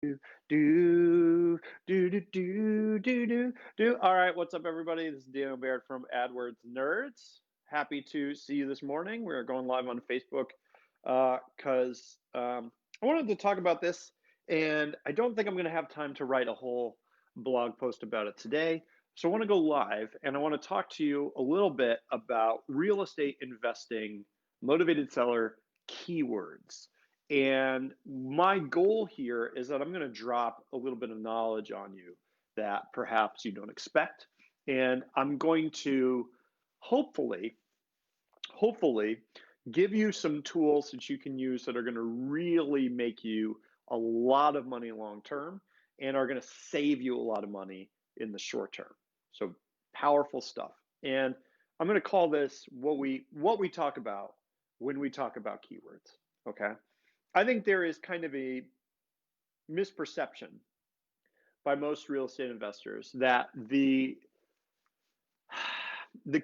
Do, do, do. All right, what's up, everybody? This is Daniel Baird from AdWords Nerds. Happy to see you this morning. We're going live on Facebook because I wanted to talk about this, and I don't think I'm going to have time to write a whole blog post about it today. So I want to go live, and I want to talk to you a little bit about real estate investing, motivated seller keywords. And my goal here is that I'm going to drop a little bit of knowledge on you that perhaps you don't expect. And I'm going to hopefully, hopefully give you some tools that you can use that are going to really make you a lot of money long term and are going to save you a lot of money in the short term. So powerful stuff. And I'm going to call this what we talk about when we talk about keywords. Okay. I think there is kind of a misperception by most real estate investors that the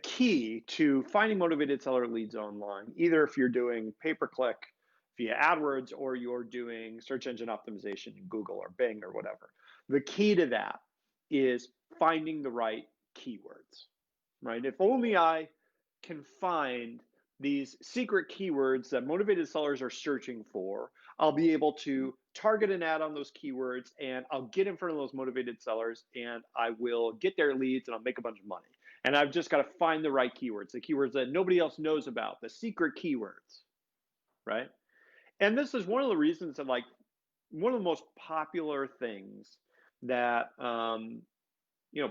key to finding motivated seller leads online, either if you're doing pay-per-click via AdWords or you're doing search engine optimization in Google or Bing or whatever, the key to that is finding the right keywords, right? If only I can find these secret keywords that motivated sellers are searching for, I'll be able to target an ad on those keywords and I'll get in front of those motivated sellers and I will get their leads and I'll make a bunch of money. And I've just got to find the right keywords, the keywords that nobody else knows about, the secret keywords, right? And this is one of the reasons that, like, one of the most popular things that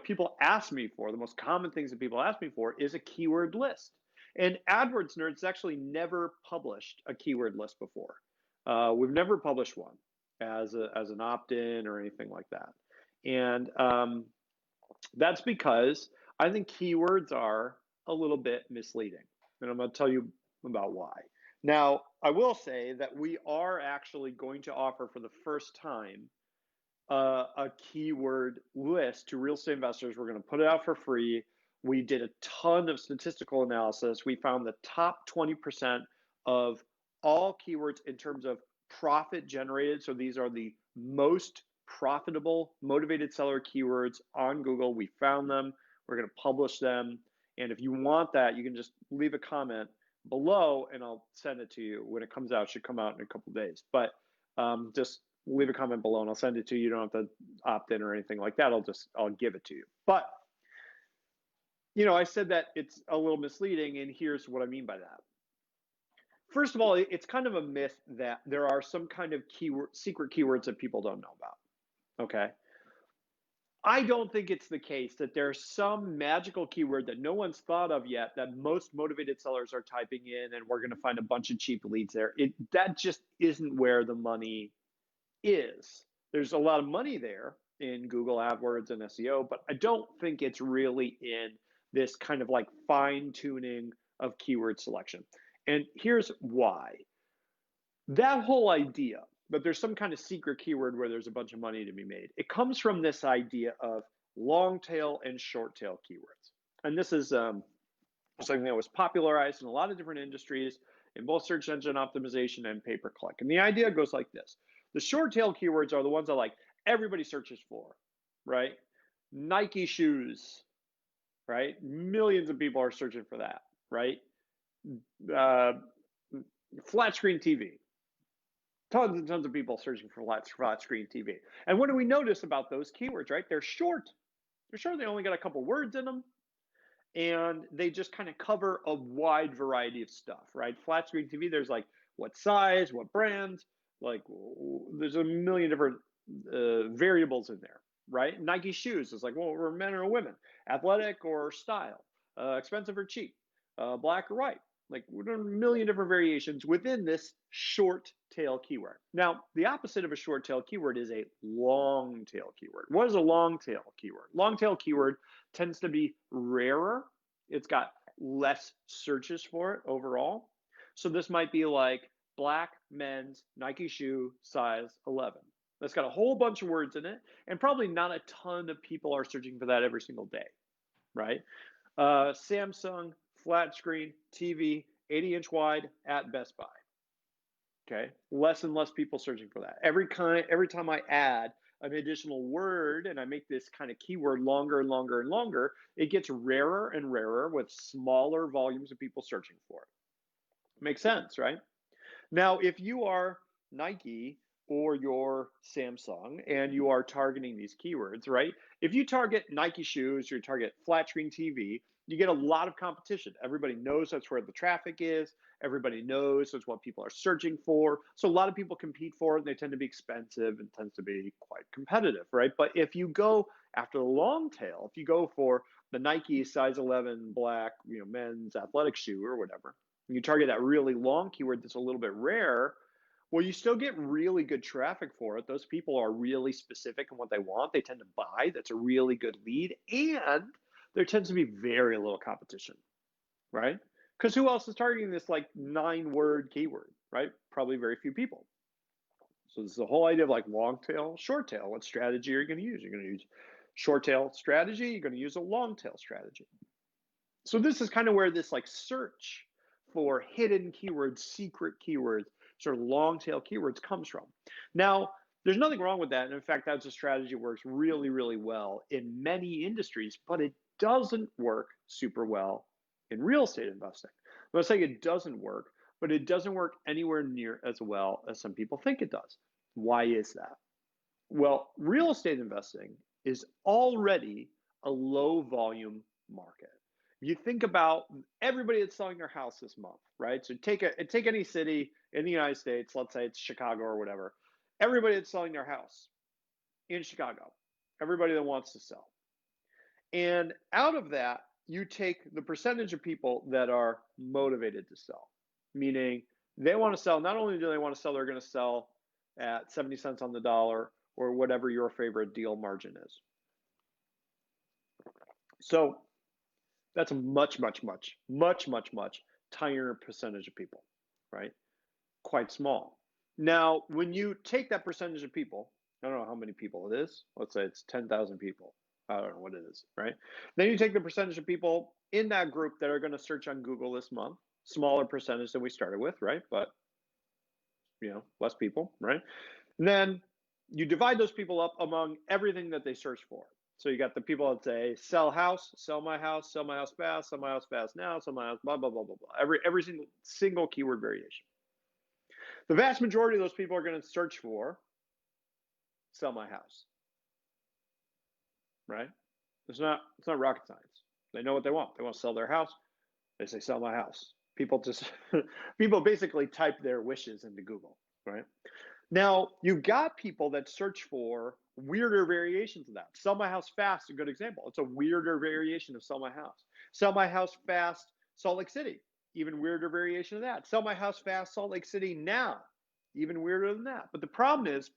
people ask me for, the most common things that people ask me for is a keyword list. And AdWords Nerds actually never published a keyword list before. We've never published one as an opt-in or anything like that. And that's because I think keywords are a little bit misleading. And I'm going to tell you about why. Now, I will say that we are actually going to offer for the first time a keyword list to real estate investors. We're going to put it out for free. We did a ton of statistical analysis. We found the top 20% of all keywords in terms of profit generated. So these are the most profitable motivated seller keywords on Google. We found them. We're going to publish them. And if you want that, you can just leave a comment below and I'll send it to you when it comes out. It should come out in a couple of days. But just leave a comment below and I'll send it to you. You don't have to opt in or anything like that. I'll give it to you. But I said that it's a little misleading, and here's what I mean by that. First of all, it's kind of a myth that there are some kind of secret keywords that people don't know about. Okay. I don't think it's the case that there's some magical keyword that no one's thought of yet that most motivated sellers are typing in and we're going to find a bunch of cheap leads there. That just isn't where the money is. There's a lot of money there in Google AdWords and SEO, but I don't think it's really in this kind of like fine tuning of keyword selection. And here's why. That whole idea that there's some kind of secret keyword where there's a bunch of money to be made, it comes from this idea of long tail and short tail keywords. And this is something that was popularized in a lot of different industries in both search engine optimization and pay-per-click. And the idea goes like this. The short tail keywords are the ones that like everybody searches for, right? Nike shoes, right? Millions of people are searching for that, right? Uh, Flat screen TV. Tons and tons of people searching for flat screen TV. And what do we notice about those keywords, right? They're short. They're short. They only got a couple words in them. And they just kind of cover a wide variety of stuff, right? Flat screen TV, there's like what size, what brand, like there's a million different variables in there, right? Nike shoes is like, well, we're men or women, athletic or style, expensive or cheap, black or white. Like a million different variations within this short tail keyword. Now, the opposite of a short tail keyword is a long tail keyword. What is a long tail keyword? Long tail keyword tends to be rarer. It's got less searches for it overall. So this might be like black men's Nike shoe size 11. That's got a whole bunch of words in it, and probably not a ton of people are searching for that every single day, right? Samsung flat screen TV, 80-inch wide at Best Buy. Okay, less and less people searching for that. Every time I add an additional word and I make this kind of keyword longer and longer and longer, it gets rarer and rarer with smaller volumes of people searching for it. Makes sense, right? Now, if you are Nike or you're Samsung and you are targeting these keywords, right? If you target Nike shoes, you target flat screen TV, you get a lot of competition. Everybody knows that's where the traffic is. Everybody knows that's what people are searching for. So a lot of people compete for it, and they tend to be expensive and tends to be quite competitive, right? But if you go after the long tail, if you go for the Nike size 11 black, men's athletic shoe or whatever, you target that really long keyword that's a little bit rare, well, you still get really good traffic for it. Those people are really specific in what they want. They tend to buy. That's a really good lead. And there tends to be very little competition, right? Because who else is targeting this like 9-word keyword, right? Probably very few people. So this is the whole idea of like long tail, short tail. What strategy are you going to use? You're going to use short tail strategy. You're going to use a long tail strategy. So this is kind of where this like search for hidden keywords, secret keywords, sort of long tail keywords comes from. Now, there's nothing wrong with that. And in fact, that's a strategy that works really, really well in many industries, but it doesn't work super well in real estate investing. I'm not saying it doesn't work, but it doesn't work anywhere near as well as some people think it does. Why is that? Well, real estate investing is already a low volume market. If you think about everybody that's selling their house this month, right? So take any city in the United States, let's say it's Chicago or whatever. Everybody that's selling their house in Chicago, everybody that wants to sell. And out of that, you take the percentage of people that are motivated to sell, meaning they want to sell. Not only do they want to sell, they're going to sell at 70 cents on the dollar or whatever your favorite deal margin is. So that's a much tinier percentage of people, right? Quite small. Now, when you take that percentage of people, I don't know how many people it is. Let's say it's 10,000 people. I don't know what it is, right? Then you take the percentage of people in that group that are going to search on Google this month, smaller percentage than we started with, right? But, less people, right? And then you divide those people up among everything that they search for. So you got the people that say, sell house, sell my house fast, sell my house fast now, sell my house, blah, blah, blah, blah, blah. Every single keyword variation. The vast majority of those people are going to search for sell my house, right? It's not rocket science. They know what they want. They want to sell their house. They say sell my house. People basically type their wishes into Google, right? Now, you've got people that search for weirder variations of that. Sell my house fast, a good example. It's a weirder variation of sell my house. Sell my house fast, Salt Lake City, even weirder variation of that. Sell my house fast, Salt Lake City now, even weirder than that. But the problem is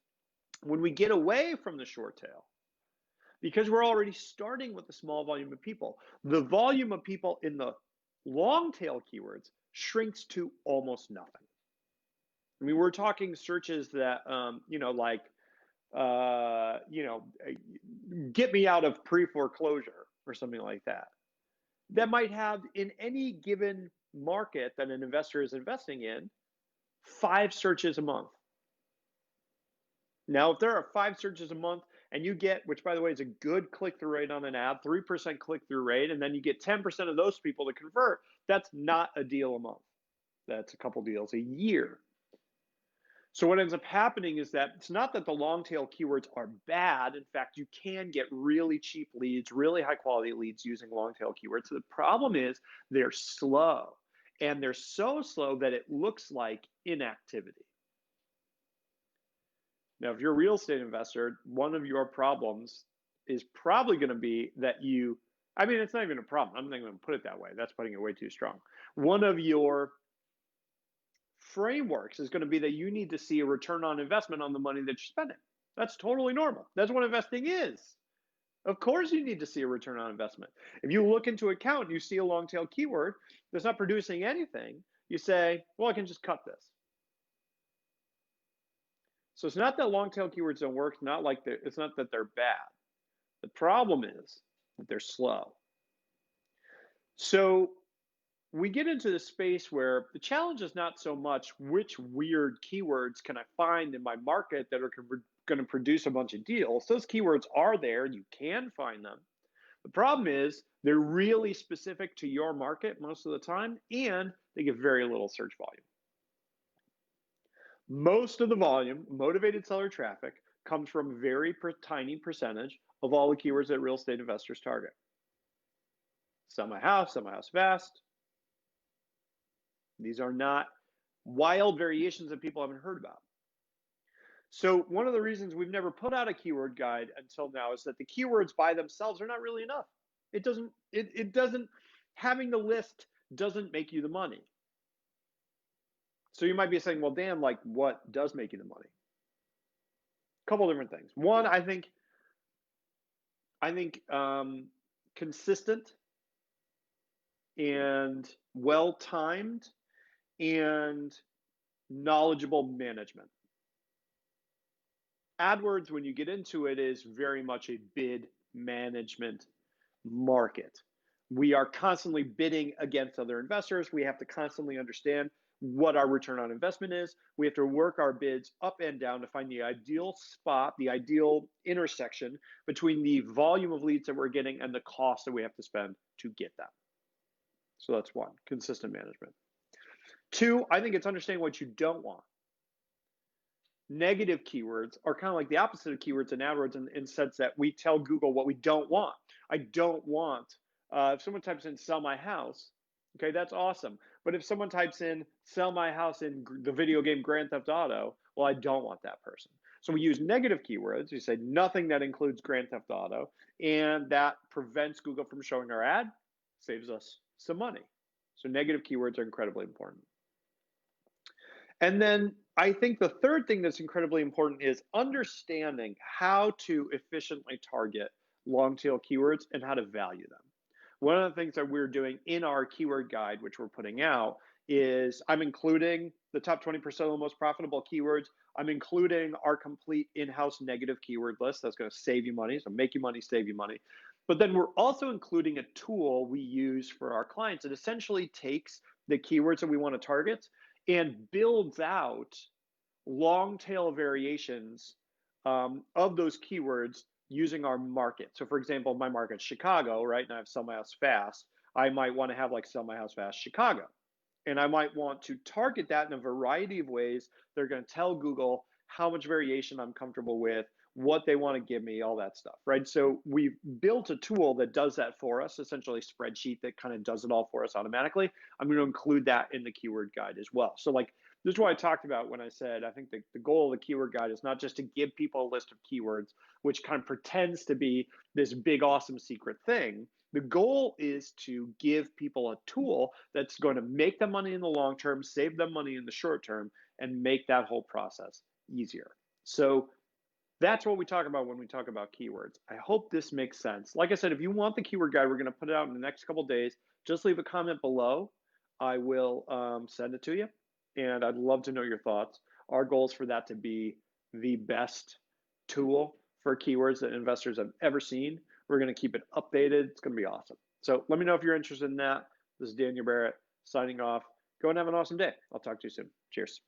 when we get away from the short tail, because we're already starting with a small volume of people, the volume of people in the long tail keywords shrinks to almost nothing. I mean, we're talking searches that, get me out of pre-foreclosure or something like that. That might have in any given market that an investor is investing in, 5 searches a month. Now, if there are 5 searches a month and you get, which by the way is a good click-through rate on an ad, 3% click-through rate, and then you get 10% of those people to convert, that's not a deal a month. That's a couple deals a year. So what ends up happening is that it's not that the long tail keywords are bad. In fact, you can get really cheap leads, really high quality leads using long tail keywords. So the problem is they're slow, and they're so slow that it looks like inactivity. Now, if you're a real estate investor, one of your problems is probably going to be that it's not even a problem. I'm not going to put it that way. That's putting it way too strong. One of your frameworks is going to be that you need to see a return on investment on the money that you're spending. That's totally normal. That's what investing is. Of course you need to see a return on investment. If you look into account and you see a long tail keyword that's not producing anything, you say, well, I can just cut this. So it's not that long tail keywords don't work. It's not that they're bad. The problem is that they're slow. So we get into the space where the challenge is not so much which weird keywords can I find in my market that are going to produce a bunch of deals. Those keywords are there, you can find them. The problem is they're really specific to your market most of the time, and they get very little search volume. Most of the volume, motivated seller traffic, comes from a very tiny percentage of all the keywords that real estate investors target. Sell my house fast. These are not wild variations that people haven't heard about. So one of the reasons we've never put out a keyword guide until now is that the keywords by themselves are not really enough. It doesn't having the list doesn't make you the money. So you might be saying, well, Dan, like what does make you the money? A couple different things. One, I think consistent and well-timed and knowledgeable management. AdWords, when you get into it, is very much a bid management market. We are constantly bidding against other investors. We have to constantly understand what our return on investment is. We have to work our bids up and down to find the ideal spot, the ideal intersection between the volume of leads that we're getting and the cost that we have to spend to get them. So that's one, consistent management. Two, I think it's understanding what you don't want. Negative keywords are kind of like the opposite of keywords in AdWords in the sense that we tell Google what we don't want. I don't want, if someone types in sell my house, okay, that's awesome. But if someone types in sell my house in the video game Grand Theft Auto, well, I don't want that person. So we use negative keywords. We say nothing that includes Grand Theft Auto, and that prevents Google from showing our ad, saves us some money. So negative keywords are incredibly important. And then I think the third thing that's incredibly important is understanding how to efficiently target long tail keywords and how to value them. One of the things that we're doing in our keyword guide, which we're putting out, is I'm including the top 20% of the most profitable keywords. I'm including our complete in-house negative keyword list that's going to save you money, so make you money, save you money. But then we're also including a tool we use for our clients. It essentially takes the keywords that we want to target and builds out long tail variations of those keywords using our market. So for example, my market's Chicago, right? And I have sell my house fast. I might want to have like sell my house fast Chicago. And I might want to target that in a variety of ways. They're going to tell Google how much variation I'm comfortable with, what they want to give me, all that stuff, right? So we've built a tool that does that for us, essentially a spreadsheet that kind of does it all for us automatically. I'm going to include that in the keyword guide as well. So like, this is what I talked about when I said, I think the goal of the keyword guide is not just to give people a list of keywords, which kind of pretends to be this big, awesome secret thing. The goal is to give people a tool that's going to make them money in the long term, save them money in the short term, and make that whole process easier. So that's what we talk about when we talk about keywords. I hope this makes sense. Like I said, if you want the keyword guide, we're going to put it out in the next couple of days. Just leave a comment below. I will send it to you, and I'd love to know your thoughts. Our goal is for that to be the best tool for keywords that investors have ever seen. We're going to keep it updated. It's going to be awesome. So let me know if you're interested in that. This is Daniel Barrett signing off. Go and have an awesome day. I'll talk to you soon. Cheers.